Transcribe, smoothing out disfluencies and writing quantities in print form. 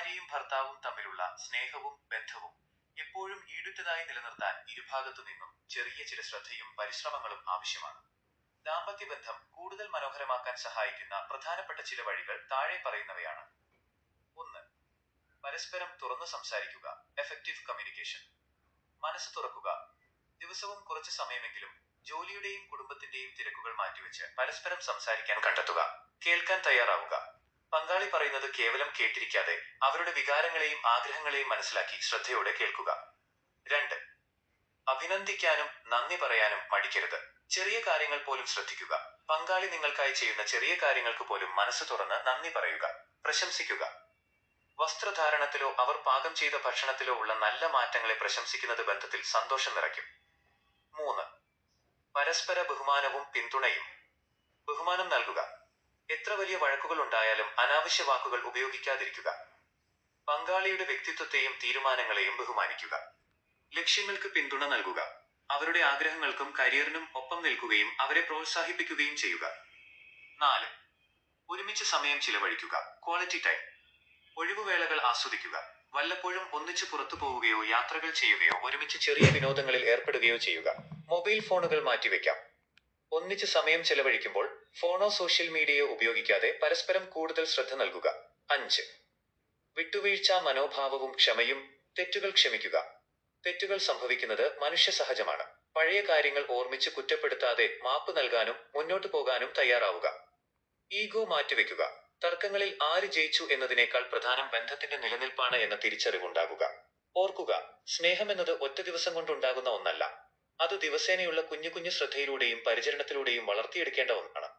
ഭാര്യയും ഭർത്താവും തമ്മിലുള്ള സ്നേഹവും ബന്ധവും എപ്പോഴും ഈടുറ്റതായി നിലനിർത്താൻ ഇരുഭാഗത്തു നിന്നും ചെറിയ ചില ശ്രദ്ധയും പരിശ്രമങ്ങളും ആവശ്യമാണ്. ദാമ്പത്യബന്ധം കൂടുതൽ മനോഹരമാക്കാൻ സഹായിക്കുന്ന പ്രധാനപ്പെട്ട ചില വഴികൾ താഴെ പറയുന്നവയാണ്. 1. പരസ്പരം തുറന്നു സംസാരിക്കുക. Effective communication. മനസ്സ് തുറക്കുക. ദിവസവും കുറച്ച് സമയമെങ്കിലും ജോലിയുടെയും കുടുംബത്തിന്റെയും തിരക്കുകൾ മാറ്റിവെച്ച് പരസ്പരം സംസാരിക്കാൻ കണ്ടെത്തുക. കേൾക്കാൻ തയ്യാറാവുക. പങ്കാളി പറയുന്നത് കേവലം കേട്ടിരിക്കാതെ അവരുടെ വികാരങ്ങളെയും ആഗ്രഹങ്ങളെയും മനസ്സിലാക്കി ശ്രദ്ധയോടെ കേൾക്കുക. 2. അഭിനന്ദിക്കാനും നന്ദി പറയാനും മടിക്കരുത്. ചെറിയ കാര്യങ്ങൾ പോലും ശ്രദ്ധിക്കുക. പങ്കാളി നിങ്ങൾക്കായി ചെയ്യുന്ന ചെറിയ കാര്യങ്ങൾക്ക് പോലും മനസ്സ് തുറന്ന് നന്ദി പറയുക, പ്രശംസിക്കുക. വസ്ത്രധാരണത്തിലോ അവർ പാകം ചെയ്ത ഭക്ഷണത്തിലോ ഉള്ള നല്ല മാറ്റങ്ങളെ പ്രശംസിക്കുന്നത് ബന്ധത്തിൽ സന്തോഷം നിറയ്ക്കും. 3. പരസ്പര ബഹുമാനവും പിന്തുണയും. ബഹുമാനം നൽകുക. എത്ര വലിയ വഴക്കുകൾ ഉണ്ടായാലും അനാവശ്യ വാക്കുകൾ ഉപയോഗിക്കാതിരിക്കുക. പങ്കാളിയുടെ വ്യക്തിത്വത്തെയും തീരുമാനങ്ങളെയും ബഹുമാനിക്കുക. ലക്ഷ്യങ്ങൾക്ക് പിന്തുണ നൽകുക. അവരുടെ ആഗ്രഹങ്ങൾക്കും കരിയറിനും ഒപ്പം നിൽക്കുകയും അവരെ പ്രോത്സാഹിപ്പിക്കുകയും ചെയ്യുക. 4. ഒരുമിച്ച് സമയം ചിലവഴിക്കുക. Quality time. ഒഴിവുവേളകൾ ആസ്വദിക്കുക. വല്ലപ്പോഴും ഒന്നിച്ച് പുറത്തു പോവുകയോ യാത്രകൾ ചെയ്യുകയോ ഒരുമിച്ച് ചെറിയ വിനോദങ്ങളിൽ ഏർപ്പെടുകയോ ചെയ്യുക. മൊബൈൽ ഫോണുകൾ മാറ്റിവെക്കാം. ഒന്നിച്ച് സമയം ചെലവഴിക്കുമ്പോൾ ഫോണോ സോഷ്യൽ മീഡിയയോ ഉപയോഗിക്കാതെ പരസ്പരം കൂടുതൽ ശ്രദ്ധ നൽകുക. 5. വിട്ടുവീഴ്ചാ മനോഭാവവും ക്ഷമയും. തെറ്റുകൾ ക്ഷമിക്കുക. തെറ്റുകൾ സംഭവിക്കുന്നത് മനുഷ്യ സഹജമാണ്. പഴയ കാര്യങ്ങൾ ഓർമ്മിച്ച് കുറ്റപ്പെടുത്താതെ മാപ്പ് നൽകാനും മുന്നോട്ടു പോകാനും തയ്യാറാവുക. ഈഗോ മാറ്റിവെക്കുക. തർക്കങ്ങളിൽ ആര് ജയിച്ചു എന്നതിനേക്കാൾ പ്രധാനം ബന്ധത്തിന്റെ നിലനിൽപ്പാണ് എന്ന തിരിച്ചറിവുണ്ടാകുക. ഓർക്കുക, സ്നേഹമെന്നത് ഒറ്റ ദിവസം കൊണ്ടുണ്ടാകുന്ന ഒന്നല്ല. അത് ദിവസേനയുള്ള കുഞ്ഞു കുഞ്ഞു ശ്രദ്ധയിലൂടെയും പരിചരണത്തിലൂടെയും വളർത്തിയെടുക്കേണ്ട ഒന്നാണ്.